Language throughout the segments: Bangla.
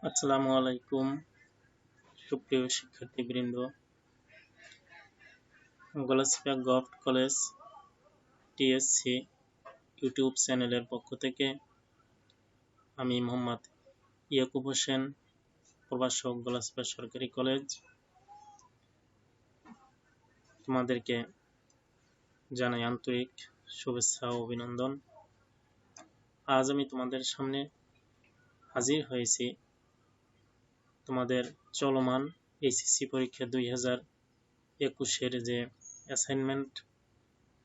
আসসালামু আলাইকুম সুপ্রিয় শিক্ষার্থীবৃন্দ, Galachipa govt college TSC YouTube চ্যানেলের পক্ষ থেকে আমি মোহাম্মদ ইয়াকুব হোসেন, প্রভাষক, গলাচিপা সরকারি কলেজ, তোমাদেরকে জানাই আন্তরিক শুভেচ্ছা ও অভিনন্দন। আজ আমি তোমাদের সামনে হাজির হয়েছি তোমাদের চলমান এইচএসসি পরীক্ষা 2021-এর যে অ্যাসাইনমেন্ট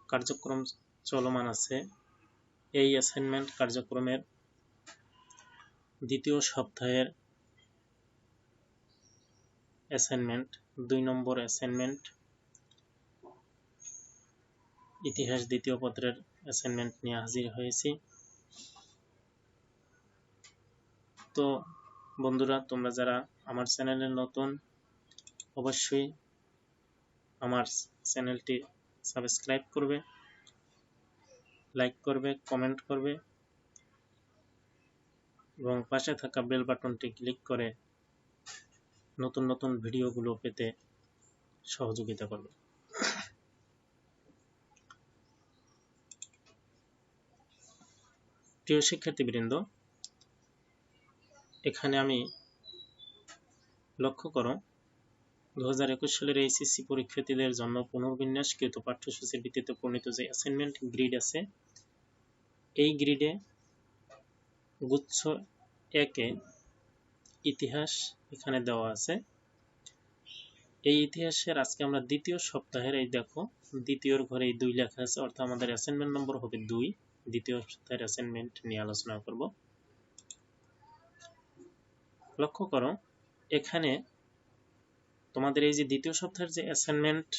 কার্যক্রম চলমান আছে, এই অ্যাসাইনমেন্ট কার্যক্রমের দ্বিতীয় সপ্তাহের অ্যাসাইনমেন্ট 2 নম্বর অ্যাসাইনমেন্ট ইতিহাস দ্বিতীয় পত্রের অ্যাসাইনমেন্ট নিয়ে হাজির হয়েছি। তো বন্ধুরা, তোমরা যারা আমার চ্যানেলে নতুন, অবশ্যই আমার চ্যানেলটি সাবস্ক্রাইব করবে, লাইক করবে, কমেন্ট করবে এবং পাশে থাকা বেল বাটনটি ক্লিক করে নতুন নতুন ভিডিওগুলো পেতে সহযোগিতা করবে। প্রিয় শিক্ষার্থীবৃন্দ, এখানে আমি লক্ষ্য করো 2021 সালের এইচএসসি পরীক্ষার্থীদের জন্য পুনর্বিন্যাসকৃত পাঠ্যসূচির ভিত্তিতে প্রণীত যে অ্যাসাইনমেন্ট গ্রিড আছে, এই গ্রিডে গুচ্ছ 1-এ ইতিহাস এখানে দেওয়া আছে। এই ইতিহাসের আজকে আমরা দ্বিতীয় সপ্তাহের, এই দেখো দ্বিতীয়র ঘরে এই 2 লেখা আছে, অর্থাৎ আমাদের অ্যাসাইনমেন্ট নম্বর হবে 2। দ্বিতীয় সপ্তাহের অ্যাসাইনমেন্ট নিয়ে আলোচনা করব। লক্ষ্য করো, এখানে তোমাদের এই যে দ্বিতীয় সপ্তাহের যে অ্যাসাইনমেন্ট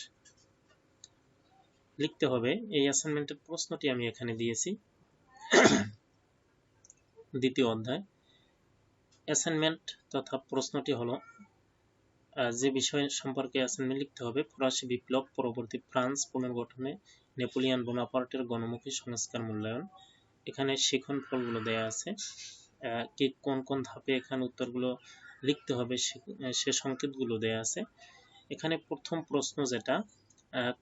লিখতে হবে, এই অ্যাসাইনমেন্টের প্রশ্নটি আমি এখানে দিয়েছি। দ্বিতীয় অধ্যায় অ্যাসাইনমেন্ট তথা প্রশ্নটি হলো, যে বিষয় সম্পর্কে অ্যাসাইনমেন্ট লিখতে হবে, ফরাসি বিপ্লব পরবর্তী ফ্রান্স পুনর্গঠনে নেপোলিয়ন বোনাপার্টের গণমুখী সংস্কার মূল্যায়ন। এখানে শিখন ফলগুলো দেয়া আছে, কি কোন কোন ধাপে এখানে উত্তরগুলো লিখতে হবে সে সংকেতগুলো দেয়া আছে। এখানে প্রথম প্রশ্ন যেটা,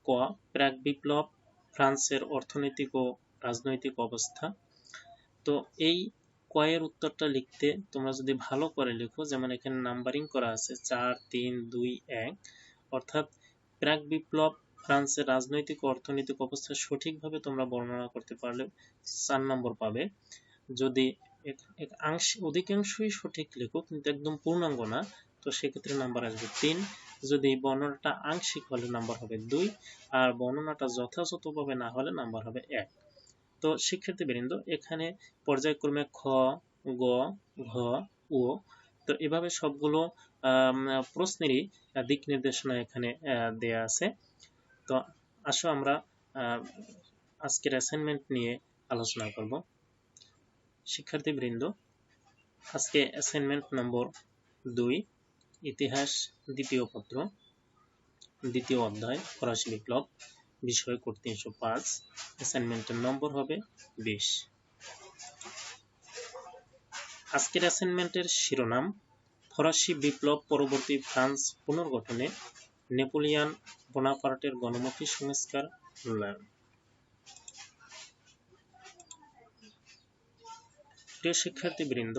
ক, প্রাক বিপ্লব ফ্রান্সের অর্থনৈতিক ও রাজনৈতিক অবস্থা। তো এই কয়ের উত্তরটা লিখতে তোমরা যদি ভালো করে লেখো, যেমন এখানে নাম্বারিং করা আছে 4, 3, 2, 1, অর্থাৎ প্রাক বিপ্লব ফ্রান্সের রাজনৈতিক ও অর্থনৈতিক অবস্থা সঠিকভাবে তোমরা বর্ণনা করতে পারলে 4 নম্বর পাবে। যদি অধিকাংশই সঠিক লেখো কিন্তু একদম পূর্ণাঙ্গ না, তো সেক্ষেত্রে নাম্বার আসবে 3। যদি বর্ণনাটা আংশিক হলে নাম্বার হবে 2, আর বর্ণনাটা যথাযথভাবে না হলে নাম্বার হবে 1। তো শিক্ষার্থীবৃন্দ, এখানে পর্যায়ক্রমে খ, গ, ঘ, ও, তো এভাবে সবগুলো প্রশ্নেরই দিক নির্দেশনা এখানে দেয়া আছে। তো আসো আমরা আজকের অ্যাসাইনমেন্ট নিয়ে আলোচনা করব। শিক্ষার্থীবৃন্দ, আজকে অ্যাসাইনমেন্ট নম্বর 2 ইতিহাস দ্বিতীয় পত্র দ্বিতীয় অধ্যায় ফরাসি বিপ্লব, বিষয় কোড 305, অ্যাসাইনমেন্টের নম্বর হবে 20। আজকের অ্যাসাইনমেন্টের শিরোনাম, ফরাসি বিপ্লব পরবর্তী ফ্রান্স পুনর্গঠনে নেপোলিয়ন বোনাপার্টের গণমুখী সংস্কার মূল্যায়ন। প্রিয় শিক্ষার্থীবৃন্দ,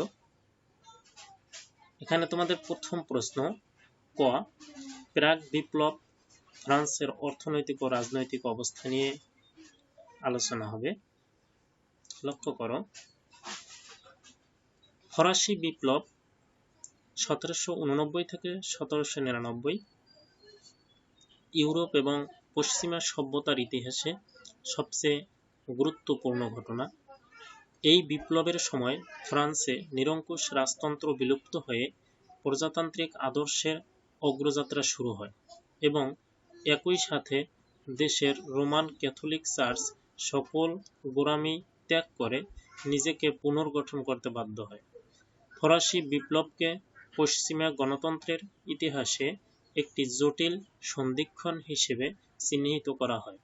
এখানে তোমাদের প্রথম প্রশ্ন, ক, প্রাক বিপ্লব ফ্রান্সের অর্থনৈতিক ও রাজনৈতিক অবস্থা নিয়ে আলোচনা হবে। লক্ষ্য করো, ফরাসি বিপ্লব 1789 থেকে 1799 ইউরোপ এবং পশ্চিমা সভ্যতার ইতিহাসে সবচেয়ে গুরুত্বপূর্ণ ঘটনা। এই বিপ্লবের সময় ফ্রান্সে নিরঙ্কুশ রাজতন্ত্র বিলুপ্ত হয়ে প্রজাতান্ত্রিক আদর্শের অগ্রযাত্রা শুরু হয় এবং একই সাথে দেশের রোমান ক্যাথলিক চার্চ সকল গোঁড়ামি ত্যাগ করে নিজেকে পুনর্গঠন করতে বাধ্য হয়। ফরাসি বিপ্লবকে পশ্চিমা গণতন্ত্রের ইতিহাসে একটি জটিল সন্ধিক্ষণ হিসেবে চিহ্নিত করা হয়,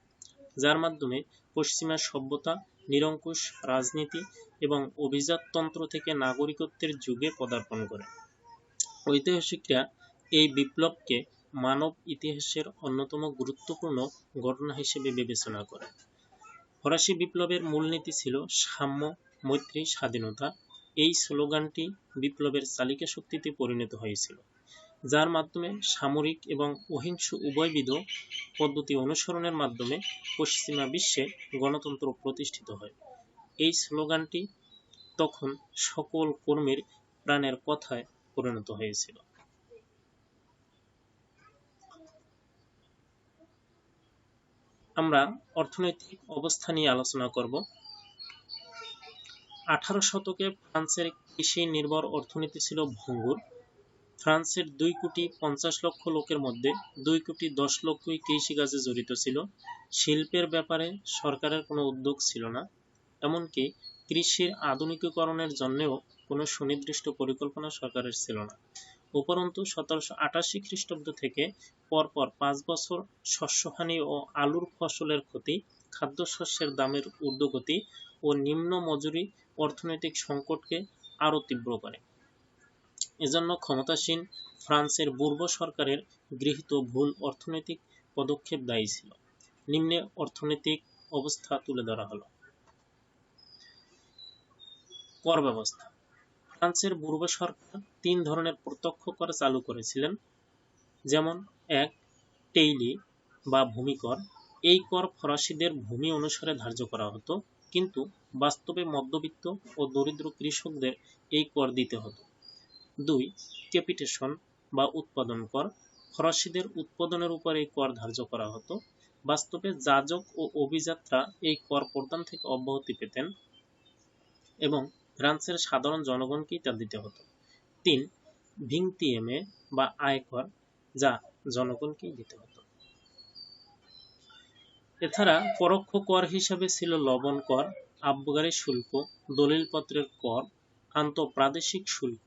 যার মাধ্যমে পশ্চিমা সভ্যতা নিরঙ্কুশ রাজনীতি এবং অভিজাততন্ত্র থেকে নাগরিকত্বের যুগে পদার্পণ করে। ঐতিহাসিকরা এই বিপ্লবকে মানব ইতিহাসের অন্যতম গুরুত্বপূর্ণ ঘটনা হিসেবে বিবেচনা করেন। ফরাসি বিপ্লবের মূলনীতি ছিল সাম্য, মৈত্রী, স্বাধীনতা। এই স্লোগানটি বিপ্লবের চালিকা শক্তিতে পরিণত হয়েছিল, যার মাধ্যমে সামরিক এবং অহিংস উভয়বিধ পদ্ধতি অনুসরণের মাধ্যমে পশ্চিমা বিশ্বে গণতন্ত্র প্রতিষ্ঠিত হয়। এই স্লোগানটি তখন সকল কর্মীর প্রাণের কথায় পরিণত হয়েছিল। আমরা অর্থনৈতিক অবস্থা নিয়ে আলোচনা করব। 18 শতকে ফ্রান্সের কৃষি নির্ভর অর্থনীতি ছিল ভঙ্গুর। ফ্রান্সের 2,50,00,000 লোকের মধ্যে 2,10,00,000 কৃষিকাজে জড়িত ছিল। শিল্পের ব্যাপারে সরকারের কোনো উদ্যোগ ছিল না, এমনকি কৃষির আধুনিকীকরণের জন্যও কোনো সুনির্দিষ্ট পরিকল্পনা সরকারের ছিল না। উপরন্তু 1788 খ্রিস্টাব্দ থেকে পরপর 5 বছর শস্যহানি ও আলুর ফসলের ক্ষতি, খাদ্যশস্যের দামের ঊর্ধ্বগতি ও নিম্ন মজুরি অর্থনৈতিক সংকটকে আরও তীব্র করে। এজন্য ক্ষমতাসীন ফ্রান্সের বুর্ব সরকারের গৃহীত ভুল অর্থনৈতিক পদক্ষেপ দায়ী ছিল। নিম্নে অর্থনৈতিক অবস্থা তুলে ধরা হলো। কর ব্যবস্থা। ফ্রান্সের বুর্ব সরকার 3 ধরনের প্রত্যক্ষ কর চালু করেছিলেন, যেমন 1. টেইলি বা ভূমি কর। এই কর ফরাসিদের ভূমি অনুসারে ধার্য করা হতো, কিন্তু বাস্তবে মধ্যবিত্ত ও দরিদ্র কৃষকদের এই কর দিতে হতো। 2. ক্যাপিটেশন বা উৎপাদন কর। ফরাসিদের উৎপাদনের উপর এই কর ধার্য করা হতো। বাস্তবে যাজক ও অভিযাত্রা এই কর প্রদান থেকে অব্যাহতি পেতেন এবং ফ্রান্সের সাধারণ জনগণকেই তা দিতে হতো। 3. ভিংতিয়েমে বা আয়কর, যা জনগণকেই দিতে হতো। এছাড়া পরোক্ষ কর হিসাবে ছিল লবণ কর, আবগারি শুল্ক, দলিলপত্রের কর, আন্তঃপ্রাদেশিক শুল্ক,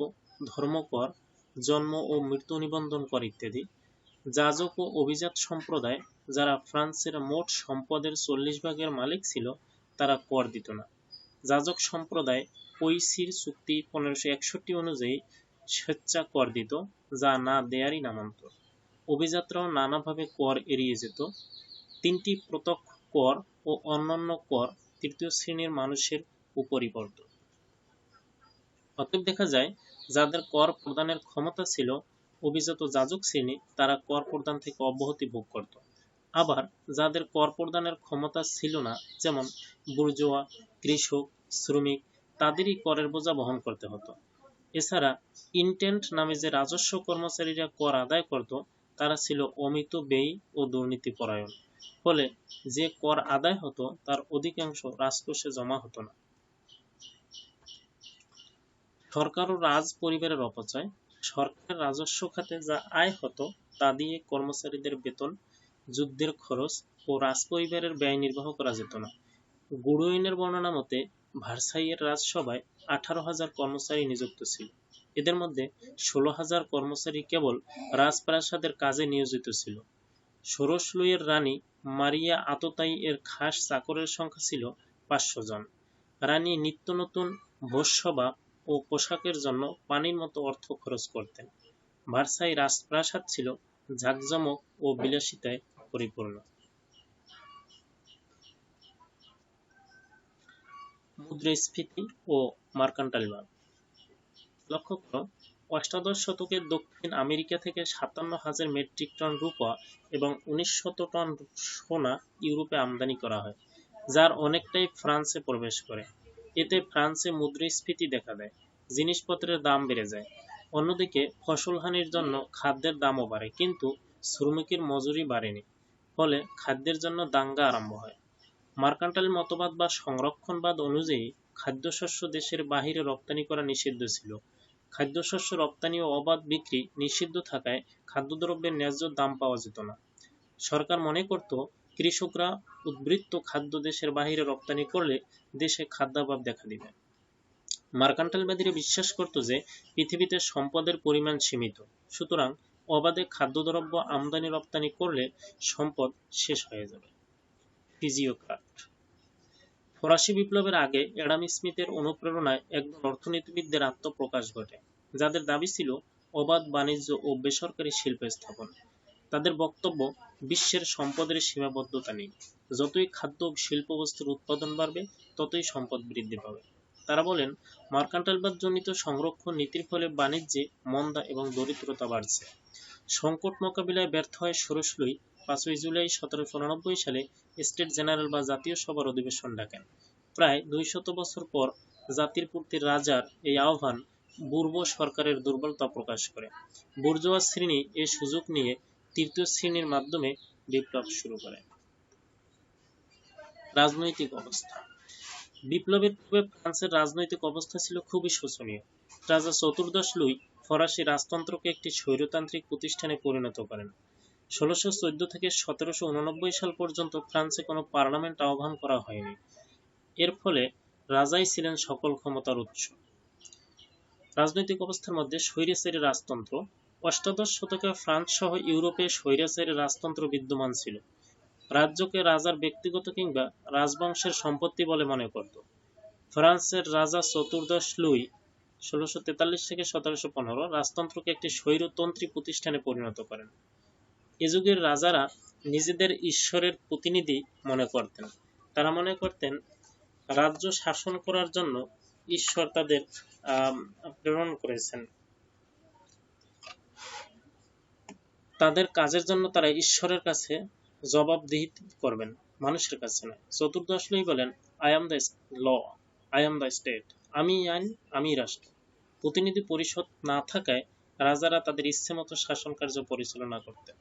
ধর্মকর, জন্ম ও মৃত্যু নিবন্ধন কর ইত্যাদি। যাজক ও অভিজাত সম্প্রদায়, যারা ফ্রান্সের মোট সম্পদের 40 ভাগের মালিক ছিল, তারা কর দিত না। যাজক সম্প্রদায় পৈসির চুক্তি 1561 অনুযায়ী স্বেচ্ছা কর দিত, যা না দেয়ারই নামান্তর। অভিজাতরাও নানাভাবে কর এড়িয়ে যেত। 3টি প্রত্যক্ষ কর ও অন্যান্য কর তৃতীয় শ্রেণীর মানুষের উপরই পড়ত। অতএব দেখা যায়, যাদের কর প্রদানের ক্ষমতা ছিল, অভিজাত যাজক শ্রেণী, তারা কর প্রদান থেকে অব্যাহতি ভোগ করত। আবার যাদের কর প্রদানের ক্ষমতা ছিল না, যেমন বুর্জোয়া, কৃষক, শ্রমিক, তাদেরই করের বোঝা বহন করতে হতো। এছাড়া ইন্টেন্ট নামে যে রাজস্ব কর্মচারীরা কর আদায় করত, তারা ছিল অমিত ব্যয়ী ও দুর্নীতিপরায়ণ। ফলে যে কর আদায় হতো তার অধিকাংশ রাজকোষে জমা হতো না। সরকার ও রাজ পরিবারের অপচয়। সরকারের রাজস্ব খাতে যা আয় হতো তা দিয়ে কর্মচারীদের বেতন, যুদ্ধের খরচ ও রাজপরিবারের ব্যয় নির্বাহ করা যেত না। গুডউইনের বর্ণনা মতে ভার্সাইয়ের রাজসভায় 18,000 কর্মচারী নিযুক্ত ছিল। এদের মধ্যে 16,000 কর্মচারী কেবল রাজপ্রাসাদের কাজে নিয়োজিত ছিল। ষোড়শ লুইয়ের রানী মারিয়া আততায়ী এর খাস চাকরের সংখ্যা ছিল 500 জন। রানী নিত্য নতুন ভোজসভা ও পোশাকের জন্য পানির মতো অর্থ খরচ করতেন। ভার্সাই রাজপ্রাসাদ ছিল জাঁকজমক ও বিলাসিতায় পরিপূর্ণ। মুদ্রাস্ফীতি ও মার্কান্টাইলবাদ। লক্ষ্য করো, অষ্টাদশ শতকের দক্ষিণ আমেরিকা থেকে 57,000 মেট্রিক টন রূপা এবং 1900 টন সোনা ইউরোপে আমদানি করা হয়, যার অনেকটাই ফ্রান্সে প্রবেশ করে। এতে ফ্রান্সে মুদ্রাস্ফীতি দেখা দেয়, জিনিসপত্রের দাম বেড়ে যায়। অন্যদিকে ফসলহানির জন্য খাদ্যের দামও বাড়ে, কিন্তু শ্রমিকের মজুরি বাড়েনি। ফলে খাদ্যের জন্য দাঙ্গা আরম্ভ হয়। মার্কান্টাইল মতবাদ বা সংরক্ষণবাদ অনুযায়ী খাদ্যশস্য দেশের বাহিরে রপ্তানি করা নিষিদ্ধ ছিল। খাদ্যশস্য রপ্তানি ও অবাধ বিক্রি নিষিদ্ধ থাকায় খাদ্যদ্রব্যের ন্যায্য দাম পাওয়া যেত না। সরকার মনে করত, কৃষকরা উদ্বৃত্ত খাদ্য দেশের বাহিরে রপ্তানি করলে দেশে খাদ্যাভাব দেখা দিবে। মার্কান্টাইলবাদীরা বিশ্বাস করত যে পৃথিবীতে সম্পদের পরিমাণ সীমিত, সুতরাং অবাধে খাদ্যদ্রব্য আমদানি রপ্তানি করলে সম্পদ শেষ হয়ে যাবে। ফিজিওক্রাট। ফরাসি বিপ্লবের আগে অ্যাডাম স্মিথের অনুপ্রেরণায় একদল অর্থনীতিবিদদের আত্মপ্রকাশ ঘটে, যাদের দাবি ছিল অবাধ বাণিজ্য ও বেসরকারি শিল্প স্থাপন। তাদের বক্তব্য, বিশ্বের সম্পদের সীমাবদ্ধতা নেই, যতই খাদ্য ও শিল্প বস্তুর উৎপাদন বাড়বে ততই সম্পদ বৃদ্ধি পাবে। তারা বলেন, মার্কান্টাইলবাদ জনিত সংরক্ষণ নীতির ফলে বাণিজ্যে মন্দা এবং দরিদ্রতা বাড়ছে। সংকট মোকাবিলায় ব্যর্থ হয় ষোড়শলুই 5ই জুলাই 1789 সালে স্টেট জেনারেল বা জাতীয় সভার অধিবেশন ডাকেন। প্রায় 200 বছর পর জাতির প্রতি রাজার এই আহ্বান বুর্বো সরকারের দুর্বলতা প্রকাশ করে। বুর্জোয়া শ্রেণী এ সুযোগ নিয়ে তৃতীয় শ্রেণীর মাধ্যমে বিপ্লব শুরু করে। রাজনৈতিক অবস্থা। বিপ্লবের পূর্বে ফ্রান্সের রাজনৈতিক অবস্থা ছিল খুবই শোচনীয়। রাজা চতুর্দশ লুই ফরাসি রাজতন্ত্রকে একটি স্বৈরতান্ত্রিক প্রতিষ্ঠানে পরিণত করেন। 1614 থেকে 1789 সাল পর্যন্ত ফ্রান্সে কোনো পার্লামেন্ট আহ্বান করা হয়নি। এর ফলে রাজাই ছিলেন সকল ক্ষমতার উৎস। রাজনৈতিক অবস্থার মধ্যে স্বৈরাচারী রাজতন্ত্র। অষ্টাদশ শতকে ফ্রান্স সহ ইউরোপে স্বৈরাচারী রাজতন্ত্র বিদ্যমান ছিল। রাজ্যকে রাজার ব্যক্তিগত কিংবা রাজবংশের সম্পত্তি বলে মনে করত। ফ্রান্সের রাজা চতুর্দশ লুই 1643 থেকে 1715 রাজতন্ত্রকে একটি স্বৈরতন্ত্রী প্রতিষ্ঠানে পরিণত করেন। এ যুগের রাজারা নিজেদের ঈশ্বরের প্রতিনিধি মনে করতেন। তারা মনে করতেন রাজ্য শাসন করার জন্য ঈশ্বর তাদের প্রেরণ করেছেন। তাদের কাজের জন্য তারা ঈশ্বরের কাছে জবাবদিহি করবেন, মানুষের কাছে নয়। চতুর্দশ লুই বলেন, I am the law, I am the state. আমি আইন, আমি রাষ্ট্র। প্রতিনিধি পরিষদ না থাকায় রাজারা তাদের ইচ্ছে মতো শাসন কার্য পরিচালনা করতেন।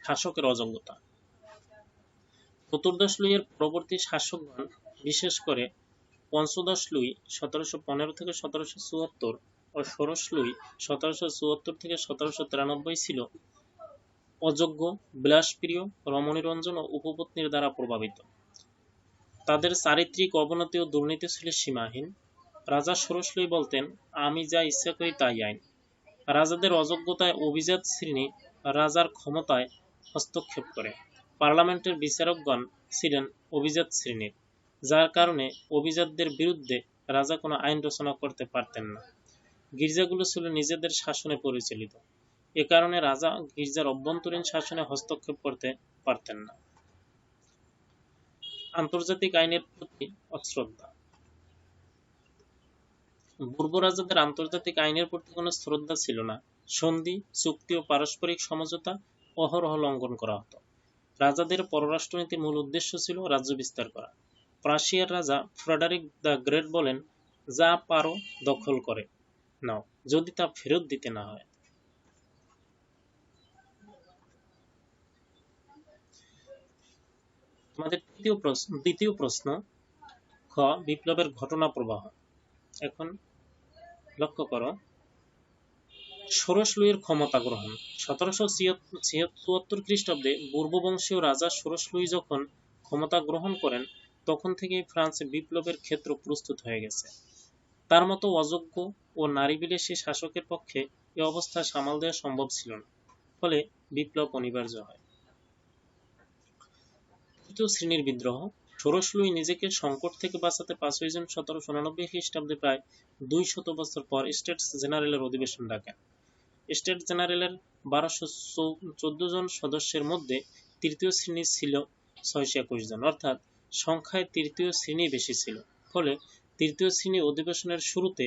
শাসকের অযোগ্যতা। চতুর্দশ লুইয়ের পরবর্তী শাসকগণ, বিশেষ করে পঞ্চদশ লুই 1715 থেকে 1774 ও ষোড়শ লুই 1774 থেকে 1793 ছিল অযোগ্য, বিলাসপ্রিয়, রমণীরঞ্জন ও উপপত্নীর দ্বারা প্রভাবিত। তাদের চারিত্রিক অবনতি ও দুর্নীতি ছিল সীমাহীন। রাজা ষোড়শ লুই বলতেন, আমি যা ইচ্ছা করি তাই আইন। রাজাদের অযোগ্যতায় অভিজাত শ্রেণী রাজার ক্ষমতায় হস্তক্ষেপ করে। পার্লামেন্টের বিচারকগণ ছিলেন অভিজাত শ্রেণীর, যার কারণে অভিজাতদের বিরুদ্ধে রাজা কোনো আইন রচনা করতে পারতেন না। গির্জাগুলো ছিল নিজেদের শাসনে পরিচালিত। এ কারণে রাজা গির্জার অভ্যন্তরীণ শাসনে হস্তক্ষেপ করতে পারতেন না। আন্তর্জাতিক আইনের প্রতি অশ্রদ্ধা। পূর্ব রাজাদের আন্তর্জাতিক আইনের প্রতি কোনো শ্রদ্ধা ছিল না। সন্ধি, চুক্তি ও পারস্পরিক সমঝোতা অহরহ লঙ্ঘন করা হতো। রাজাদের পররাষ্ট্রনীতির মূল উদ্দেশ্য ছিল রাজ্য বিস্তার করা। প্রাশিয়ার রাজা ফ্রেডারিক দ্য গ্রেট বলেন, যা পারো দখল করে নাও, যদি তা ফেরত দিতে না হয়। তোমাদের দ্বিতীয় প্রশ্ন, খ, বিপ্লবের ঘটনা প্রবাহ। এখন লক্ষ্য করো, ষোড়শ লুইয়ের ক্ষমতা গ্রহণ। 1774 খ্রিস্টাব্দে পূর্ববংশীয় রাজা ষোড়শ লুই যখন ক্ষমতা গ্রহণ করেন, তখন থেকেই ফ্রান্সে বিপ্লবের ক্ষেত্র প্রস্তুত হয়ে গেছে। তার মতো অযোগ্য ও নারীবিলাসী শাসকের পক্ষে এ অবস্থা সামাল দেওয়া সম্ভব ছিল না, ফলে বিপ্লব অনিবার্য হয়। তৃতীয় শ্রেণীর বিদ্রোহ। ষোড়শ লুই নিজেকে সংকট থেকে বাঁচাতে 5ই জুন 1789 খ্রিস্টাব্দে প্রায় 200 বছর পর স্টেটস জেনারেলের অধিবেশন ডাকেন। স্টেট জেনারেলের 1214 জন সদস্যের মধ্যে তৃতীয় শ্রেণী ছিল 621 জন, অর্থাৎ সংখ্যায় তৃতীয় শ্রেণী বেশি ছিল। ফলে তৃতীয় শ্রেণী অধিবেশনের শুরুতে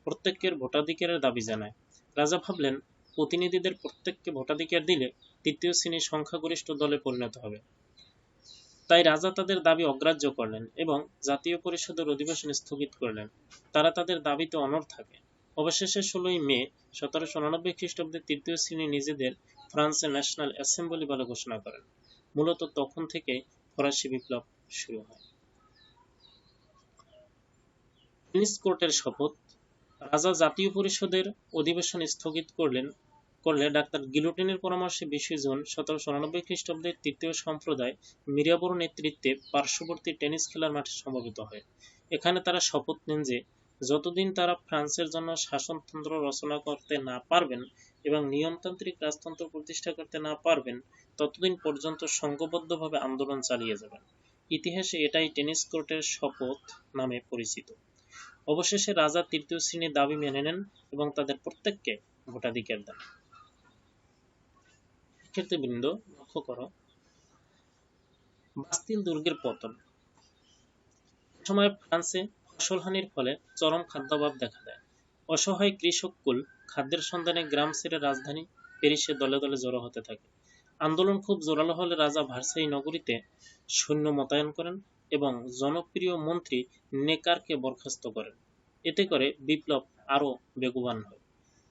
প্রত্যেকের ভোটাধিকারের দাবি জানায়। রাজা ভাবলেন, প্রতিনিধিদের প্রত্যেককে ভোটাধিকার দিলে তৃতীয় শ্রেণী সংখ্যাগরিষ্ঠ দলে পরিণত হবে। তাই রাজা তাদের দাবি অগ্রাহ্য করলেন এবং জাতীয় পরিষদের অধিবেশন স্থগিত করলেন। তারা তাদের দাবিতে অনড় থাকে। অবশেষে 16ই মে 1789 খ্রিস্টাব্দে তৃতীয় শ্রেণী নিজেদের ফ্রান্সের ন্যাশনাল অ্যাসেম্বলি বলে ঘোষণা করেন। মূলত তখন থেকে ফরাসি বিপ্লব শুরু হয়। টেনিস কোর্টের শপথ। রাজা জাতীয় পরিষদের অধিবেশন স্থগিত করলে ডাক্তার গিলোটিনের পরামর্শে 20 জুন 1799 খ্রিস্টাব্দে তৃতীয় সম্প্রদায় মিরাবুর নেতৃত্বে পার্শ্ববর্তী টেনিস খেলার মাঠে সমবেত হয়। এখানে তারা শপথ নেন যে যতদিন তারা ফ্রান্সের জন্য শাসনতন্ত্র রচনা করতে না পারবেন এবং নিয়মতান্ত্রিক রাজতন্ত্র প্রতিষ্ঠা করতে না পারবেন ততদিন পর্যন্ত সংঘবদ্ধভাবে আন্দোলন চালিয়ে যাবেন। ইতিহাসে এটাই টেনিস কোর্টের শপথ নামে পরিচিত। অবশেষে রাজা তৃতীয় শ্রেণীর দাবি মেনে নেন এবং তাদের প্রত্যেককে ভোটাধিকার দেন। শিক্ষার্থীবৃন্দ, লক্ষ্য করো, বাস্তিল দুর্গের পতন। সময় ফ্রান্সে ফসলহানির ফলে চরম খাদ্যাভাব দেখা দেয়। অসহায় কৃষককুল খাদ্যের সন্ধানে গ্রাম ছেড়ে রাজধানী প্যারিসে দলে দলে জড়ো হতে থাকে। আন্দোলন খুব জোরালো হলে রাজা ভার্সাই নগরীতে সৈন্য মোতায়েন করেন এবং জনপ্রিয় মন্ত্রী নেকারকে বরখাস্ত করেন। এতে করে বিপ্লব আরও বেগবান হয়।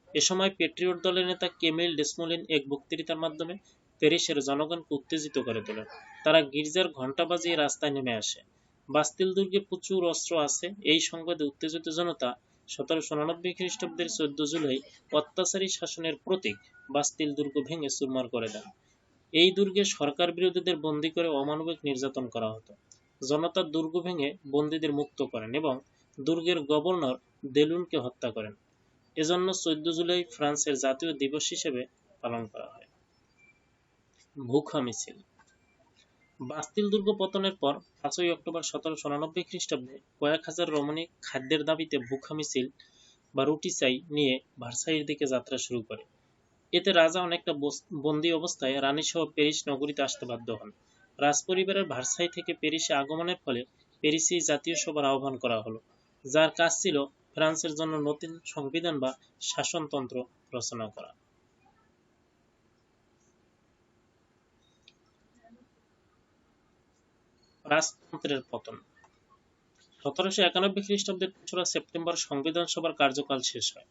এ সময় পেট্রিয়ট দলের নেতা কেমিল ডেসমোলিন এক বক্তৃতার মাধ্যমে প্যারিসের জনগণকে উত্তেজিত করে তোলেন। তারা গির্জার ঘণ্টা বাজিয়ে রাস্তায় নেমে আসে। বাস্তিল দুর্গে প্রচুর অস্ত্র আছে। এই সংবাদে উত্তেজিত জনতা 1799 খ্রিস্টাব্দের 14 জুলাই অত্যাচারী শাসনের প্রতীক বাস্তিল দুর্গ ভেঙে চুরমার করে দেন। এই দুর্গে সরকার বিরোধীদের বন্দী করে অমানবিক নির্যাতন করা হতো। জনতা দুর্গ ভেঙে বন্দীদের মুক্ত করেন এবং দুর্গের গভর্নর দেলুনকে হত্যা করেন। এজন্য 14 জুলাই ফ্রান্সের জাতীয় দিবস হিসেবে পালন করা হয়। ভুখা মিছিল। বাস্তিল দুর্গ পতনের পর 5 অক্টোবর 1799 খ্রিস্টাব্দে কয়েক হাজার রমণী খাদ্যের দাবিতে ভুখা মিছিল বা রুটি চাই নিয়ে ভার্সাইয়ের দিকে যাত্রা শুরু করে। এতে রাজা অনেকটা বন্দী অবস্থায় রানীসহ প্যারিস নগরীতে আসতে বাধ্য হন। রাজপরিবারের ভার্সাই থেকে প্যারিসে আগমনের ফলে প্যারিসেই জাতীয় সভার আহ্বান করা হলো, যার কাজ ছিল ফ্রান্সের জন্য নতুন সংবিধান বা শাসনতন্ত্র রচনা করা। রাজতন্ত্রের পতন। 1791 খ্রিস্টাব্দের 3রা সেপ্টেম্বর সংবিধান সভার কার্যকাল শেষ হয়।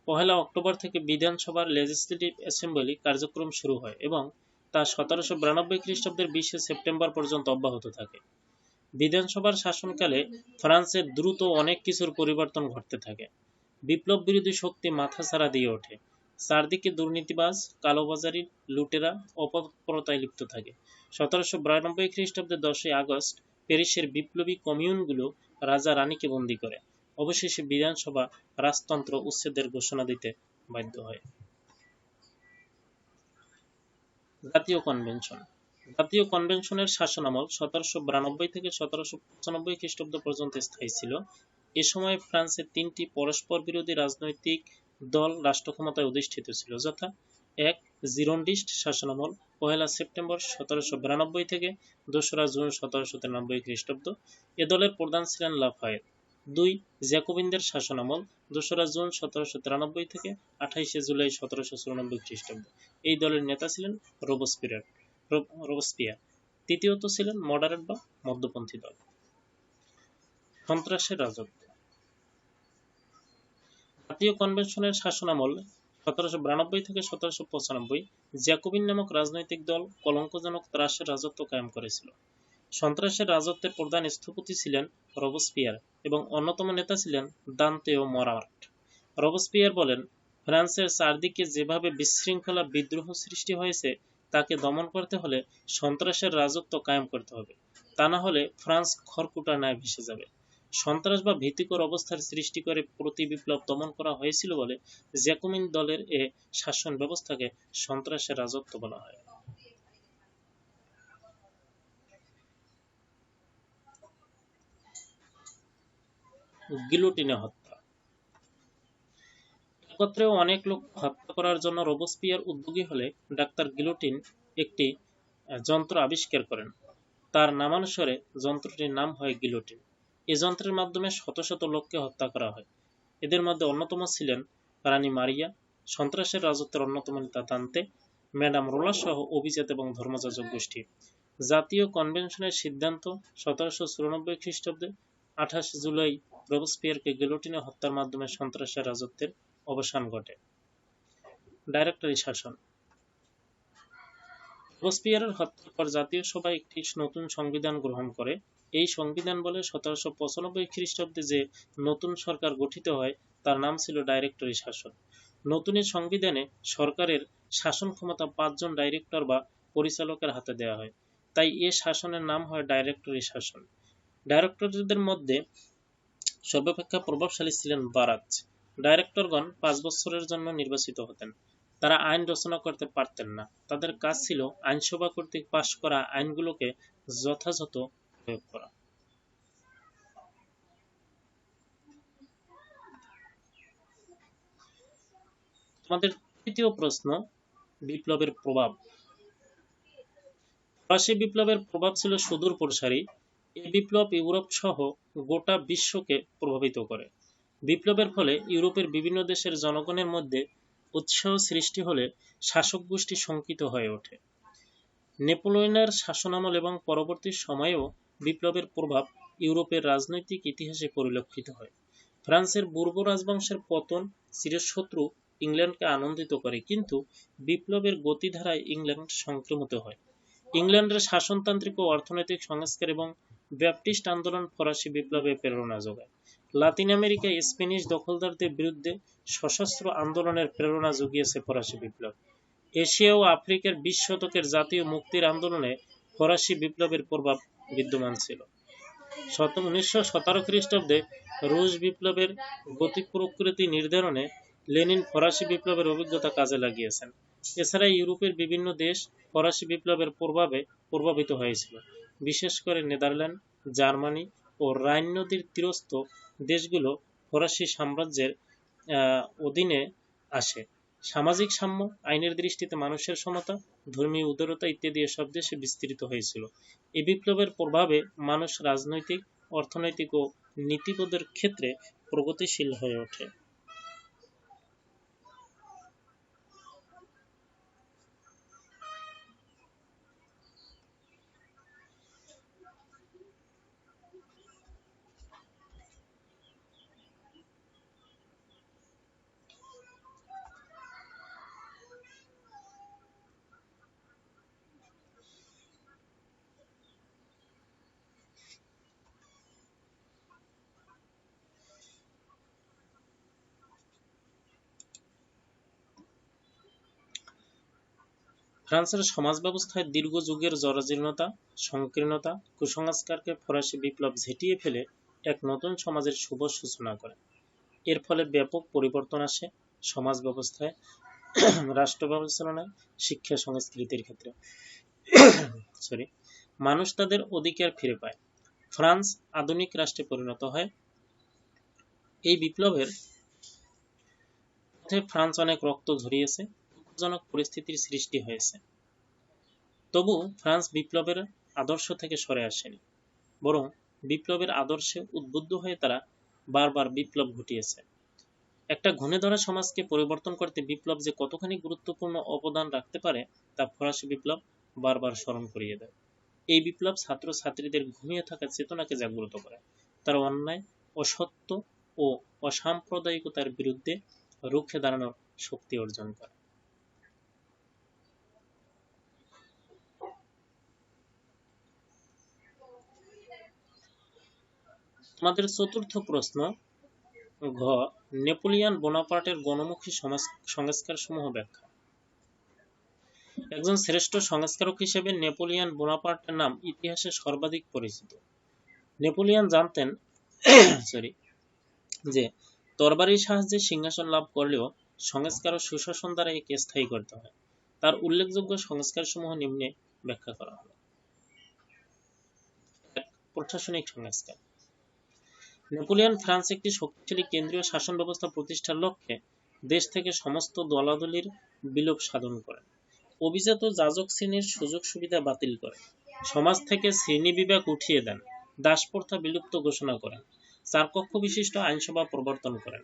1 অক্টোবর থেকে বিধানসভার লেজিসলেটিভ অ্যাসেম্বলি কার্যক্রম শুরু হয় এবং তা 1792 খ্রিস্টাব্দের 20 সেপ্টেম্বর পর্যন্ত অব্যাহত থাকে। বিধানসভার শাসনকালে ফ্রান্সের দ্রুত অনেক কিছুর পরিবর্তন ঘটতে থাকে। বিপ্লব বিরোধী শক্তি মাথাছাড়া দিয়ে ওঠে। চারদিকে দুর্নীতিবাজ, কালোবাজারি, লুটেরা অপতৎপরতায় লিপ্ত থাকে। 1792 খ্রিস্টাব্দের 10 আগস্ট প্যারিসের বিপ্লবী কমিউনগুলো রাজা রানীকে বন্দী করে। অবশেষে বিধানসভা রাজতন্ত্র উচ্ছেদের ঘোষণা দিতে বাধ্য হয়। জাতীয় কনভেনশন। জাতীয় কনভেনশনের শাসনামল 1792 থেকে 1795 খ্রিস্টাব্দ পর্যন্ত স্থায়ী ছিল। এ সময় ফ্রান্সের 3টি পরস্পর বিরোধী রাজনৈতিক দল রাষ্ট্র ক্ষমতায় অধিষ্ঠিত ছিল, যথা 1 জিরোন্ডিস্ট শাসনামল 1 সেপ্টেম্বর 1792 থেকে 2রা জুন 1793 খ্রিস্টাব্দ। এ দলের প্রধান ছিলেন লাফায়েত। 2 জ্যাকোবিনদের শাসনামল 2রা জুন 1793 থেকে 28 জুলাই 1794 খ্রিস্টাব্দ। এই দলের নেতা ছিলেন রোবসপিয়ার। তৃতীয়ত ছিলেন মডারেট বা মধ্যপন্থী দল। সন্ত্রাসের রাজত্ব। জাতীয় কনভেনশনের শাসনামল 1792 থেকে 1795 জ্যাকোবিন নামক রাজনৈতিক দল কলঙ্কজনক ত্রাসের রাজত্ব কায়েম করেছিল। সন্ত্রাসের রাজত্বের প্রধান স্থপতি ছিলেন রোবসপিয়ার এবং অন্যতম নেতা ছিলেন দান্তেও মরার্ট। রোবসপিয়ার বলেন, ফ্রান্সের চারদিকে যেভাবে বিশৃঙ্খলা বিদ্রোহ সৃষ্টি হয়েছে তাকে দমন করতে হলে সন্ত্রাসের রাজত্ব কায়েম করতে হবে, তা না হলে ফ্রান্স খড়কুটার ন্যায় ভেসে যাবে। সন্ত্রাস বা ভীতিকর অবস্থার সৃষ্টি করে প্রতি বিপ্লব দমন করা হয়েছিল বলে জ্যাকোবিন দলের এ শাসন ব্যবস্থাকে সন্ত্রাসের রাজত্ব বলা হয়। গিলোটিনে হত্যা। একত্রে অনেক লোক হত্যা করার জন্য রোবসপিয়ার উদ্যোগী হলে ডাক্তার গিলোটিন একটি যন্ত্র আবিষ্কার করেন। তার নামানুসারে যন্ত্রটির নাম হয় গিলোটিন। এ যন্ত্রের মাধ্যমে শত শত লোককে হত্যা করা হয়। এদের মধ্যে অন্যতম ছিলেন রানী মারিয়া, সন্ত্রাসের রাজত্বের অন্যতম নেতা দান্তে, ম্যাডাম রোলা সহ অভিজাত এবং ধর্মযাজক গোষ্ঠী। জাতীয় কনভেনশনের সিদ্ধান্ত 1794 খ্রিস্টাব্দে 28 জুলাই রোবসপিয়ারকে গিলোটিনে হত্যার মাধ্যমে সন্ত্রাসের রাজত্বের অবসান ঘটে। ডাইরেক্টরি শাসন। রোবসপিয়ারের হত্যার পর জাতীয় সভা একটি নতুন সংবিধান গ্রহণ করে। এই সংবিধান বলে 1795 খ্রিস্টাব্দে যে নতুন সরকার গঠিত হয় তার নাম ছিল ডাইরেক্টরি শাসন। নতুন এই সংবিধানে সরকারের শাসন ক্ষমতা 5 জন ডাইরেক্টর বা পরিচালকের হাতে দেওয়া হয়, তাই এ শাসনের নাম হয় ডাইরেক্টরি শাসন। ডাইরেক্টরদের মধ্যে সর্বাপেক্ষা প্রভাবশালী ছিলেন বারাজ। ডাইরেক্টরগণ 5 বছরের জন্য নির্বাচিত হতেন। তারা আইন রচনা করতে পারতেন না, তাদের কাজ ছিল আইনসভা কর্তৃক পাশ করা আইনগুলোকে যথাযথ প্রয়োগ করা। আমাদের তৃতীয় প্রশ্ন, বিপ্লবের প্রভাব। ফরাসি বিপ্লবের প্রভাব ছিল সুদূর প্রসারী। এই বিপ্লব ইউরোপ সহ গোটা বিশ্বকে প্রভাবিত করে। বিপ্লবের ফলে ইউরোপের বিভিন্ন দেশের জনগণের মধ্যে উৎসাহ সৃষ্টি হলে শাসক গোষ্ঠী শঙ্কিত হয়ে ওঠে। নেপোলিয়নের শাসনামল এবং পরবর্তী সময়েও বিপ্লবের প্রভাব ইউরোপের রাজনৈতিক ইতিহাসে পরিলক্ষিত হয়। ফ্রান্সের বুর্ব রাজবংশের পতন চিরশত্রু ইংল্যান্ডকে আনন্দিত করে, কিন্তু বিপ্লবের গতিধারায় ইংল্যান্ড সংক্রমিত হয়। ইংল্যান্ডের শাসনতান্ত্রিক ও অর্থনৈতিক সংস্কার এবং ব্যাপটিস্ট আন্দোলন ফরাসি বিপ্লবে প্রেরণা যোগায়। লাতিন আমেরিকায় স্প্যানিশ দখলদারদের বিরুদ্ধে সশস্ত্র আন্দোলনের প্রেরণা জুগিয়েছে ফরাসি বিপ্লব। এশিয়া ও আফ্রিকার 20 শতকের জাতীয় মুক্তির আন্দোলনে ফরাসি বিপ্লবের প্রভাব বিদ্যমান ছিল। 1917 খ্রিস্টাব্দে রুশ বিপ্লবের গতি প্রকৃতি নির্ধারণে লেনিন ফরাসি বিপ্লবের অভিজ্ঞতা কাজে লাগিয়েছেন। এছাড়া ইউরোপের বিভিন্ন দেশ ফরাসি বিপ্লবের প্রভাবে প্রভাবিত হয়েছিল, বিশেষ করে নেদারল্যান্ড, জার্মানি ও রাইন নদীর তীরস্থ দেশগুলো ফরাসি সাম্রাজ্যের অধীনে আসে। সামাজিক সাম্য, আইনের দৃষ্টিতে মানুষের সমতা, ধর্মীয় উদারতা ইত্যাদি এসব দেশে বিস্তৃত হয়েছিল। এই বিপ্লবের প্রভাবে মানুষ রাজনৈতিক, অর্থনৈতিক ও নীতিবোধের ক্ষেত্রে প্রগতিশীল হয়ে ওঠে। ফ্রান্সের সমাজ ব্যবস্থায় দীর্ঘ যুগের জরাজীর্ণতা, সংকীর্ণতা, কুসংস্কারকে ফরাসি বিপ্লব ঝেঁটিয়ে ফেলে এক নতুন সমাজের শুভ সূচনা করে। এর ফলে ব্যাপক পরিবর্তন আসে সমাজ ব্যবস্থায়, রাষ্ট্র পরিচালনায়, শিক্ষা, সংস্কৃতির ক্ষেত্রে। মানুষ তাদের অধিকার ফিরে পায়। ফ্রান্স আধুনিক রাষ্ট্রে পরিণত হয়। এই বিপ্লবের পথে ফ্রান্স অনেক রক্ত ঝরিয়েছে, দুঃখজনক পরিস্থিতির সৃষ্টি হয়েছে। তবু ফ্রান্স বিপ্লবের আদর্শ থেকে সরে আসেনি, বরং বিপ্লবের আদর্শে উদ্বুদ্ধ হয়ে তারা বারবার বিপ্লব ঘটিয়েছে। একটা ঘুণে ধরা সমাজকে পরিবর্তন করতে বিপ্লব যে কতখানি গুরুত্বপূর্ণ অবদান রাখতে পারে তা ফরাসি বিপ্লব বারবার স্মরণ করিয়ে দেয়। এই বিপ্লব ছাত্র ছাত্রীদের ঘুমিয়ে থাকা চেতনাকে জাগ্রত করে। তারা অন্যায়, অসত্য ও অসাম্প্রদায়িকতার বিরুদ্ধে রুখে দাঁড়ানোর শক্তি অর্জন করে। আমাদের চতুর্থ প্রশ্ন, ঘ, নেপোলিয়ন বোনাপার্টের গণমুখী সংস্কারসমূহ ব্যাখ্যা। একজন শ্রেষ্ঠ সংস্কারক হিসেবে নেপোলিয়ন বোনাপার্টের নাম ইতিহাসে সর্বাধিক পরিচিত। নেপোলিয়ন জানতেন যে তরবারির সাহায্যে সিংহাসন লাভ করলেও সংস্কার ও সুশাসন দ্বারা একে স্থায়ী করতে হয়। তার উল্লেখযোগ্য সংস্কারসমূহ নিম্নে ব্যাখ্যা করা হলো। প্রশাসনিক সংস্কার। নেপোলিয়ন ফ্রান্স একটি শক্তিশালী কেন্দ্রীয় শাসন ব্যবস্থা প্রতিষ্ঠার লক্ষ্যে দেশ থেকে সমস্ত দলাদলির বিলোপ সাধন করেন। অভিজাত যাজক শ্রেণীর সুযোগ সুবিধা বাতিল করেন। সমাজ থেকে শ্রেণী বিভাগ উঠিয়ে দেন। দাসপ্রথা বিলুপ্ত ঘোষণা করেন। 4 কক্ষ বিশিষ্ট আইনসভা প্রবর্তন করেন।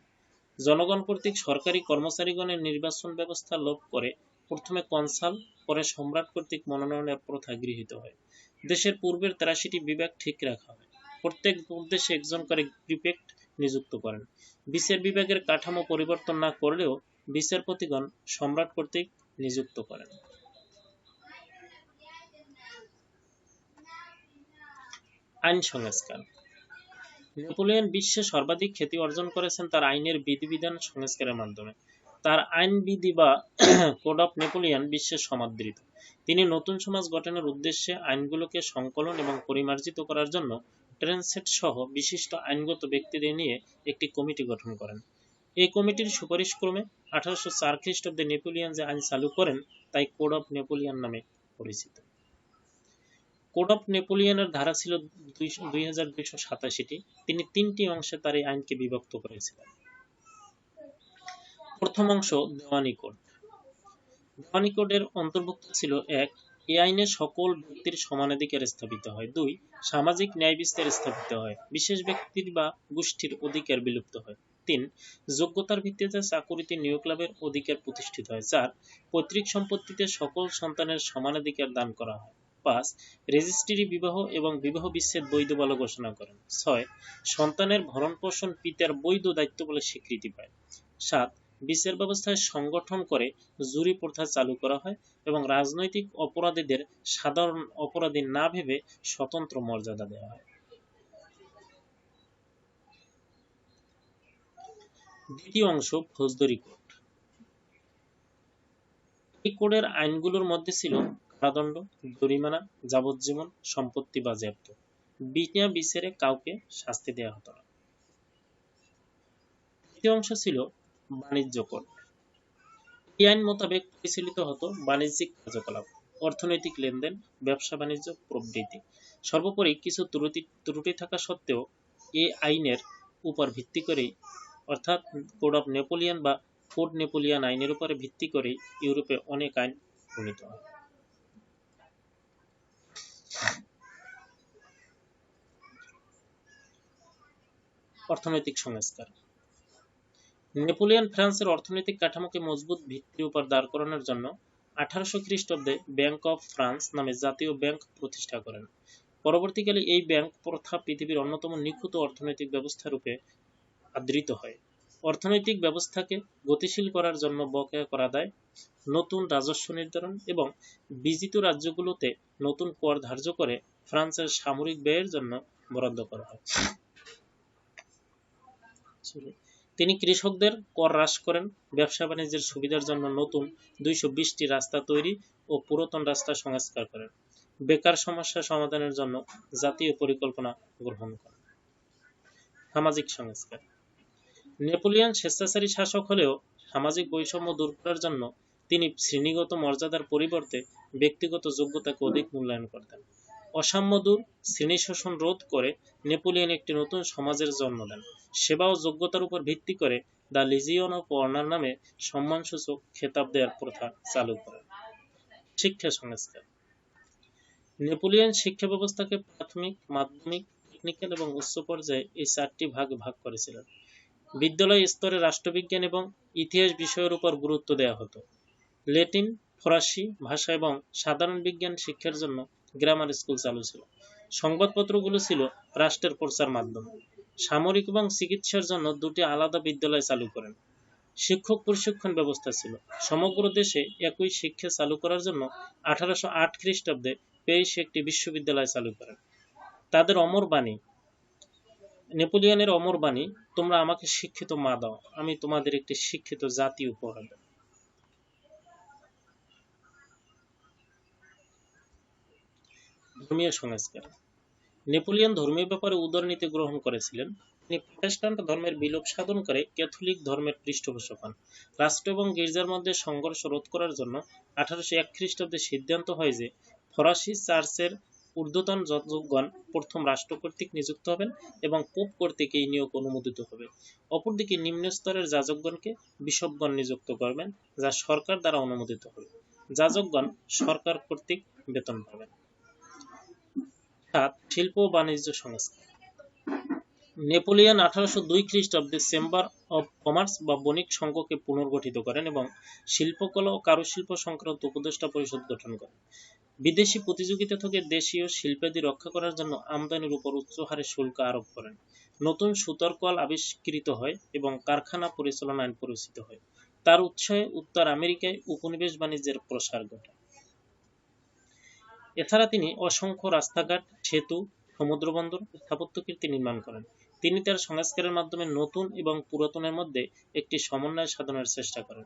জনগণ কর্তৃক সরকারি কর্মচারীগণের নির্বাচন ব্যবস্থা লোপ করে প্রথমে কনসাল, পরে সম্রাট কর্তৃক মনোনয়নের প্রথা গৃহীত হয়। দেশের পূর্বের 83টি বিভাগ ঠিক রাখা হয়। প্রত্যেক প্রদেশে একজন করে প্রিফেক্ট নিযুক্ত করেন। বিচার বিভাগের কাঠামো পরিবর্তন না করলেও বিচারপতিগণ সম্রাট কর্তৃক নিযুক্ত করেন। আইন সংস্কার। নেপোলিয়ন বিশ্বে সর্বাধিক খ্যাতি অর্জন করেছেন তার আইনের বিধিবিধান সংস্কারের মাধ্যমে। তার আইনবিধি বা কোড অফ নেপোলিয়ন বিশ্বে সমাদৃত। তিনি নতুন সমাজ গঠনের উদ্দেশ্যে আইনগুলোকে সংকলন এবং পরিমার্জিত করার জন্য ট্রেনসেট সহ বিশিষ্ট আইনগত ব্যক্তিদের নিয়ে একটি কমিটি গঠন করেন। এই কমিটির সুপারিশক্রমে 1804 খ্রিস্টাব্দে নেপোলিয়ন যে আইন চালু করেন তাই কোড অফ নেপোলিয়ন নামে পরিচিত। কোড অফ নেপোলিয়নের ধারা ছিল 2287টি। তিনি 3টি অংশে তার এই আইনকে বিভক্ত করেছিলেন। প্রথম অংশ দেওয়ানি কোড। দেওয়ানি কোডের অন্তর্ভুক্ত ছিল 1. এই আইনে সকল ব্যক্তির সমানাধিকার স্থাপিত হয়। 2. সামাজিক ন্যায় বিস্তার স্থাপিত হয়। বিশেষ ব্যক্তির বা গোষ্ঠীর অধিকার বিলুপ্ত হয়। 3. যোগ্যতার ভিত্তিতে চাকুরিতে নিয়োগ লাভের অধিকার প্রতিষ্ঠিত হয়। 4. পৈতৃক সম্পত্তিতে সকল সন্তানের সমানাধিকার দান করা হয়। 5. রেজিস্ট্রি বিবাহ এবং বিবাহ বিচ্ছেদ বৈধ বলে ঘোষণা করেন। 6. সন্তানের ভরণ পোষণ পিতার বৈধ দায়িত্ব বলে স্বীকৃতি পায়। 7. বিচার ব্যবস্থায় সংগঠন করে জুরি প্রথা চালু করা হয় এবং রাজনৈতিক অপরাধীদের সাধারণ অপরাধী না ভেবে স্বতন্ত্র মর্যাদা দেওয়া হয়। দ্বিতীয় অংশ ফৌজদারি কোড। এই কোডের আইনগুলোর মধ্যে ছিল কারাদণ্ড, জরিমানা, যাবজ্জীবন, সম্পত্তি বাজেয়াপ্ত। বিনা বিচারে কাউকে শাস্তি দেওয়া হতো না। তৃতীয় অংশ ছিল বাণিজ্য কোড। এই আইন মোতাবেক পরিচালিত হতো বাণিজ্যিক কার্যকলাপ, অর্থনৈতিক লেনদেন, ব্যবসা বাণিজ্য প্রভৃতি। সর্বোপরি কিছু ত্রুটি থাকা সত্ত্বেও এই আইনের উপর ভিত্তি করেই অর্থাৎ কোড অফ নেপোলিয়ন বা কোড নেপোলিয়ন আইনের উপরে ভিত্তি করেই ইউরোপে অনেক আইন প্রণীত হয়। অর্থনৈতিক সংস্কার। নেপোলিয়ন ফ্রান্সের অর্থনৈতিক কাঠামোকে মজবুত ভিত্তির উপর দাঁড় করানোর জন্য 1800 খ্রিস্টাব্দে ব্যাংক অফ ফ্রান্স নামে জাতীয় ব্যাংক প্রতিষ্ঠা করেন। পরবর্তীকালে এই ব্যাংক প্রথা পৃথিবীর অন্যতম নিখুঁত অর্থনৈতিক ব্যবস্থা রূপে আদৃত হয়। অর্থনৈতিক ব্যবস্থাকে গতিশীল করার জন্য বকেয়া করা দায়, নতুন রাজস্ব নির্ধারণ এবং বিজিত রাজ্যগুলোতে নতুন কর ধার্য করে ফ্রান্সের সামরিক ব্যয়ের জন্য বরাদ্দ করা হয়। তিনি কৃষকদের কর হ্রাস করেন, ব্যবসা বাণিজ্যের সুবিধার জন্য নতুন 220টি রাস্তা তৈরি ও পুরাতন রাস্তা সংস্কার করেন, বেকার সমস্যা সমাধানের জন্য জাতীয় পরিকল্পনা গ্রহণ করেন। সামাজিক সংস্কার। নেপোলিয়ন স্বেচ্ছাচারী শাসক হলেও সামাজিক বৈষম্য দূর করার জন্য তিনি শ্রেণীগত মর্যাদার পরিবর্তে ব্যক্তিগত যোগ্যতাকে অধিক মূল্যায়ন করতেন। অসাম্য দূর, শ্রেণী শোষণ রোধ করে নেপোলিয়ন একটি নতুন সমাজের জন্ম দেন। সেবা ও যোগ্যতার উপর ভিত্তি করে দ্য লিজিয়ন অফ অনার নামে সম্মানসূচক খেতাব দেওয়ার প্রথা চালু করেন। শিক্ষা সংস্কার। নেপোলিয়ন শিক্ষা ব্যবস্থাকে প্রাথমিক, মাধ্যমিক, টেকনিক্যাল এবং উচ্চ পর্যায়ে এই 4টি ভাগ করেছিলেন। বিদ্যালয় স্তরে রাষ্ট্রবিজ্ঞান এবং ইতিহাস বিষয়ের উপর গুরুত্ব দেওয়া হতো। ল্যাটিন, ফরাসি ভাষা এবং সাধারণ বিজ্ঞান শিক্ষার জন্য গ্রামার স্কুল চালু ছিল। সংবাদপত্রগুলো ছিল রাষ্ট্রের প্রচার মাধ্যম। সামরিক এবং চিকিৎসার জন্য 2টি আলাদা বিদ্যালয় চালু করেন। শিক্ষক প্রশিক্ষণ ব্যবস্থা ছিল। সমগ্র দেশে একই শিক্ষা চালু করার জন্য 1808 খ্রিস্টাব্দে প্যারিসে একটি বিশ্ববিদ্যালয় চালু করেন। তাদের অমর বাণী, নেপোলিয়নের অমর বাণী, তোমরা আমাকে শিক্ষিত মা দাও, আমি তোমাদের একটি শিক্ষিত জাতি উপহার দেব। ধর্মীয় সংস্কার। নেপোলিয়ন ধর্মীয় ব্যাপারে উদারনীতি গ্রহণ করেছিলেন। তিনি প্রটেস্ট্যান্ট ধর্মের বিলোপ সাধন করে ক্যাথলিক ধর্মের পৃষ্ঠপোষক হন। রাষ্ট্র এবং গির্জার মধ্যে সংঘর্ষ রোধ করার জন্য 1801 খ্রিস্টাব্দে সিদ্ধান্ত হয় যে ফরাসি চার্চের ঊর্ধ্বতন যাজকগণ প্রথম রাষ্ট্র কর্তৃক নিযুক্ত হবেন এবং পোপ কর্তৃক এই নিয়োগ অনুমোদিত হবে। অপরদিকে নিম্ন স্তরের যাজকগণকে বিশপগণ নিযুক্ত করবেন, যা সরকার দ্বারা অনুমোদিত হবে। যাজকগণ সরকার কর্তৃক বেতন পাবেন। 7. শিল্প ও বাণিজ্য সংস্কার। নেপোলিয়ন 1802 খ্রিস্টাব্দে চেম্বার অব কমার্স বা বণিক সংঘকে পুনর্গঠিত করেন এবং শিল্পকলা ও কারুশিল্প সংক্রান্ত উপদেষ্টা পরিষদ গঠন করেন। বিদেশি প্রতিযোগিতা থেকে দেশীয় শিল্পাদি রক্ষা করার জন্য আমদানির উপর উচ্চ হারে শুল্ক আরোপ করেন। নতুন সুতার কল আবিষ্কৃত হয় এবং কারখানা পরিচালনা আইন প্ররোচিত হয়। তার উৎসাহে উত্তর আমেরিকায় উপনিবেশ বাণিজ্যের প্রসার ঘটে। এছাড়া তিনি অসংখ্য রাস্তাঘাট, সেতু, সমুদ্র বন্দর, স্থাপত্য কীর্তি নির্মাণ করেন। তিনি তার সংস্কারের মাধ্যমে নতুন এবং পুরাতনের মধ্যে একটি সমন্বয় সাধনের চেষ্টা করেন।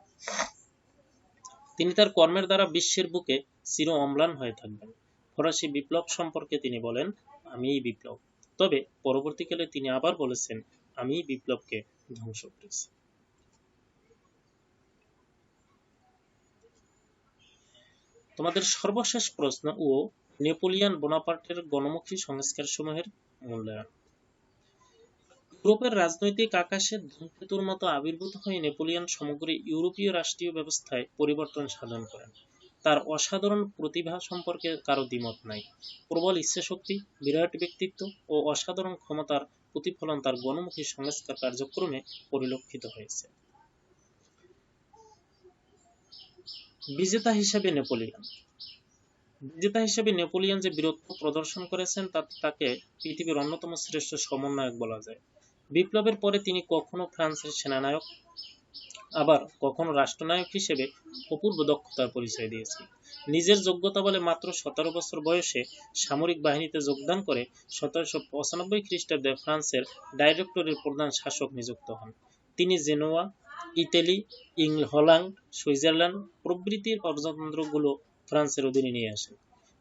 তিনি তার কর্মের দ্বারা বিশ্বের বুকে চির অম্লান হয়ে থাকবেন। ফরাসি বিপ্লব সম্পর্কে তিনি বলেন, আমিই বিপ্লব। তবে পরবর্তীকালে তিনি আবার বলেছেন, আমিই বিপ্লবকে ধ্বংস করেছি। তোমাদের সর্বশেষ প্রশ্ন ও নেপোলিয়ন বোনাপার্টের গণমুখী সংস্কারসমূহের মূল্যায়ন। ইউরোপের রাজনৈতিক আকাশে ধূমকেতুর মতো আবির্ভূত হয়ে নেপোলিয়ন সমগ্র ইউরোপীয় রাষ্ট্রীয় ব্যবস্থায় পরিবর্তন সাধন করেন। তার অসাধারণ প্রতিভা সম্পর্কে কারো দ্বিমত নাই। প্রবল ইচ্ছাশক্তি, বিরাট ব্যক্তিত্ব ও অসাধারণ ক্ষমতার প্রতিফলন তার গণমুখী সংস্কার কার্যক্রমে পরিলক্ষিত হয়েছে। বিজেতা হিসেবে নেপোলিয়ন। বিজেতা হিসেবে নেপোলিয়ন যে বীরত্ব প্রদর্শন করেছেন তাকে পৃথিবীর অন্যতম শ্রেষ্ঠ সমন্বয়ক বলা যায়। বিপ্লবের পরে তিনি কখনো ফ্রান্সের সেনানায়ক, আবার কখনো রাষ্ট্রনায়ক হিসেবে অপূর্ব দক্ষতার পরিচয় দিয়েছেন। নিজের যোগ্যতা বলে মাত্র 17 বছর বয়সে সামরিক বাহিনীতে যোগদান করে 1795 খ্রিস্টাব্দে ফ্রান্সের ডাইরেক্টরির প্রধান শাসক নিযুক্ত হন। তিনি জেনোয়া, ইতালি, হল্যান্ড, সুইজারল্যান্ড প্রভৃতির প্রজাতন্ত্রগুলো ফ্রান্সের অধীনে নিয়ে আসেন।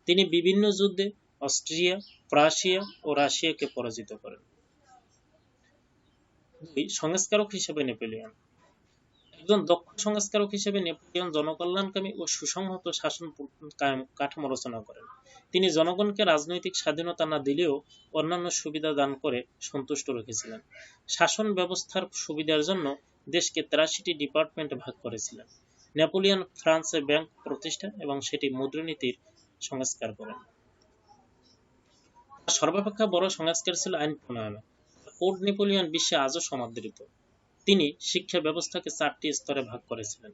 তিনি বিভিন্ন যুদ্ধে অস্ট্রিয়া, প্রাশিয়া ও রাশিয়াকে পরাজিত করেন। সংস্কারক হিসেবে নেপোলিয়ন। একজন দক্ষ সংস্কারক হিসেবে নেপোলিয়ন জনকল্যাণকামী ও সুসংহত শাসন কাঠামো রচনা করেন। তিনি জনগণকে রাজনৈতিক স্বাধীনতা না দিলেও অন্যান্য সুবিধা দান করে সন্তুষ্ট রেখেছিলেন। শাসন ব্যবস্থার সুবিধার জন্য দেশকে 83টি ডিপার্টমেন্টে ভাগ করেছিলেন। নেপোলিয়ন ফ্রান্সে ব্যাংক প্রতিষ্ঠা এবং সেটি মুদ্রানীতির সংস্কার করেন। সর্বাপেক্ষা বড় সংস্কার ছিল আইন প্রণয়ন। কোড নেপোলিয়ন বিশ্বে আজও সমাদৃত। তিনি শিক্ষা ব্যবস্থাকে 4টি স্তরে ভাগ করেছিলেন।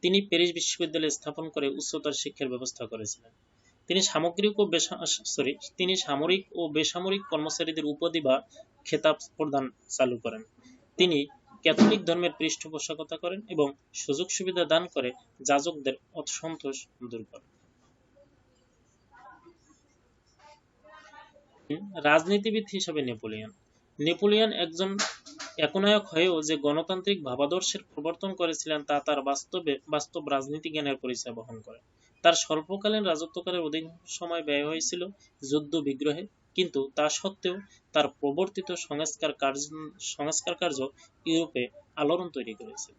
তিনি প্যারিস বিশ্ববিদ্যালয় স্থাপন করে উচ্চতর শিক্ষার ব্যবস্থা করেছিলেন। তিনি সামরিক ও বেসামরিক কর্মচারীদের উপাধি বা খেতাব প্রদান চালু করেন। তিনি ক্যাথলিক ধর্মের পৃষ্ঠপোষকতা করেন এবং সুযোগ সুবিধা দান করে যাজকদের অসন্তোষ দূর করেন। রাজনীতিবিদ হিসেবে নেপোলিয়ন। নেপোলিয়ন একজন একনায়ক হয়েও যে গণতান্ত্রিক ভাবাদর্শের প্রবর্তন করেছিলেন তা তার বাস্তব রাজনীতি জ্ঞানের পরিচয় বহন করে। তার স্বল্পকালীন রাজত্বকালের অধিকাংশ সময় ব্যয় হয়েছিল যুদ্ধ বিগ্রহে, কিন্তু তা সত্ত্বেও তার প্রবর্তিত সংস্কার কার্য ইউরোপে আলোড়ন তৈরি করেছিল।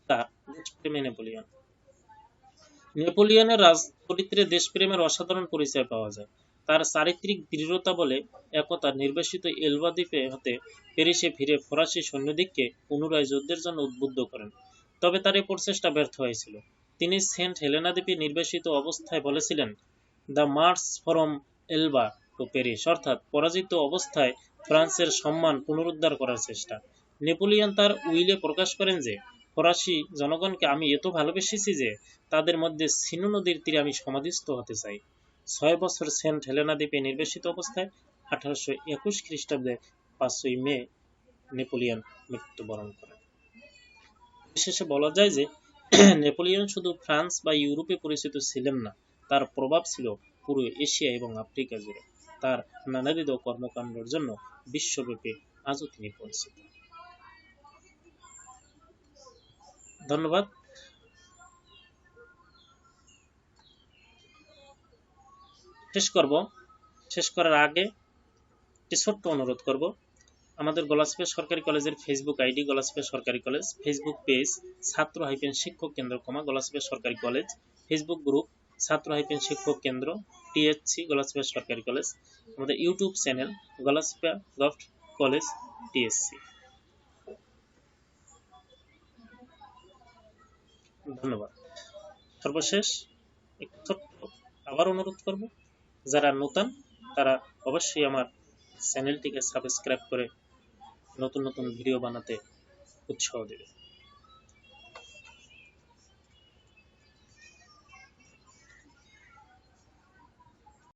তার দেশপ্রেমে নেপোলিয়ন। নেপোলিয়নের চরিত্রে দেশপ্রেমের অসাধারণ পরিচয় পাওয়া যায়। তার চারিত্রিক দৃঢ়তা বলে একতা নির্বাসিত এলবা দ্বীপে হতে প্যারিসে ফিরে ফরাসি সৈন্যদিগকে পুনরায় যুদ্ধের জন্য উদ্বুদ্ধ করেন। তবে তার এই প্রচেষ্টা ব্যর্থ হয়েছিল। তিনি সেন্ট হেলেনা দ্বীপে নির্বাসিত অবস্থায় বলেছিলেন, the March from এলবা to Paris, অর্থাৎ পরাজিত অবস্থায় ফ্রান্সের সম্মান পুনরুদ্ধার করার চেষ্টা। নেপোলিয়ন তার উইলে প্রকাশ করেন যে, ফরাসি জনগণকে আমি এত ভালোবেসেছি যে তাদের মধ্যে সিনু নদীর তীরে আমি সমাধিস্থ হতে চাই। 6 বছর সেন্ট হেলেনা দ্বীপে নির্বাসিত অবস্থায় 1821 খ্রিস্টাব্দে 5ই মে নেপোলিয়ন মৃত্যুবরণ করেন। বিশেষে বলা যায় যে নেপোলিয়ন শুধু ফ্রান্স বা ইউরোপে পরিচিত ছিলেন না, তার প্রভাব ছিল পুরো এশিয়া এবং আফ্রিকা জুড়ে। তার নানাবিধ কর্মকাণ্ডের জন্য বিশ্বব্যাপী আজও তিনি পরিচিত। ধন্যবাদ। শেষ করার আগে একটি ছোট্ট অনুরোধ করব। আমাদের গলাচিপা সরকারি কলেজের ফেসবুক আইডি গলাচিপা সরকারি কলেজ, ফেসবুক পেজ ছাত্র-শিক্ষক কেন্দ্র গলাচিপা সরকারি কলেজ, ফেসবুক গ্রুপ ছাত্র-শিক্ষক কেন্দ্র টিএসসি গলাচিপা সরকারি কলেজ, আমাদের YouTube channel Galachipa govt college TSC. ধন্যবাদ। সর্বশেষ একটু ছোট্ট আবার অনুরোধ করব, যারা নতুন তারা অবশ্যই আমার চ্যানেলটিকে সাবস্ক্রাইব করে নতুন নতুন ভিডিও বানাতে উৎসাহ দেবে।